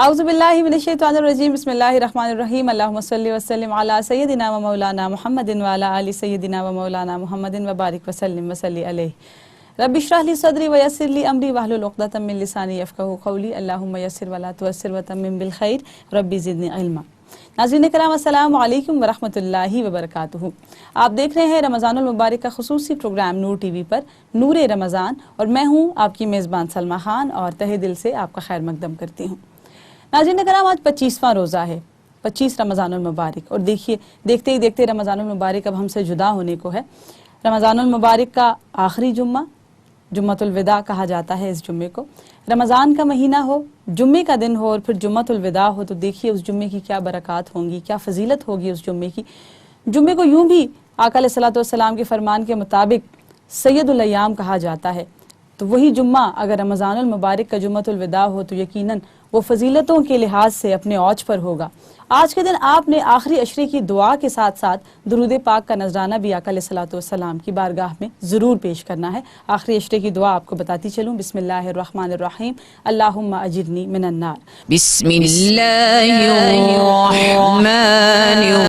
औज़ुबिल्लाहि मिनश्शैतानिर्रजीम बिस्मिल्लाहिर्रहमानिर्रहीम अल्लाहुम्मा सल्लि व सल्लिम अला सय्यदिना व मौलाना मुहम्मदिन व अला आलि सय्यदिना व मौलाना मुहम्मदिन व बारिक व सल्लिम व सल्लि अलैहि रब्बि इश्रह ली सदरी व यस्सिर ली अमरी वहलुल उक़दतम मिन लिसानी यफ़क़हू क़ौली अल्लाहुम्मा यस्सिर व ला तुअस्सिर व तम्मिम बिल खैर रब्बि ज़िदनी इल्मा। नाज़रीन किराम अस्सलामु अलैकुम व रहमतुल्लाहि व बरकातुहू। आप देख रहे हैं रमज़ानुल मुबारक का खुसूसी प्रोग्राम नूर टीवी पर नूरे रमज़ान और मैं हूँ आपकी मेज़बान सलमा खान और तहे दिल से आपका खैर मकदम करती हूँ। नाज़रीन किराम आज 25वां रोज़ा है, 25 रमज़ानुल मुबारक। और देखिए देखते ही देखते रमज़ानुल मुबारक अब हमसे जुदा होने को है। रमज़ानुल मुबारक का आखिरी जुम्मा जुम्मतुल विदा कहा जाता है। इस जुम्मे को रमज़ान का महीना हो, जुम्मे का दिन हो और फिर जुम्मतुल विदा हो तो देखिए उस जुम्मे की क्या बरक़ात होंगी, क्या फ़जीलत होगी उस जुम्मे की। जुम्मे को यूँ भी आका अलैहिस्सलातु वस्सलाम के फरमान के मुताबिक सैयदुल अय्याम कहा जाता है। तो वही जुम्मा अगर रमज़ानुल मुबारक का जुम्मतुल विदा हो तो यकीनन वो फ़जीलतों के लिहाज से अपने औज पर होगा। आज के दिन आपने आखिरी अशरे की दुआ के साथ साथ दुरूद पाक का नजराना भी आका अलैहिस्सलातु वस्सलाम की बारगाह में ज़रूर पेश करना है। आखिरी अशरे की दुआ आपको बताती चलूँ। बिस्मिल्लाहिर्रहमानिर्रहीम अल्लाहुम्मा अजिरनी मिनन्नार। बिस्मिल्लाहिर्रहमानिर्रहीम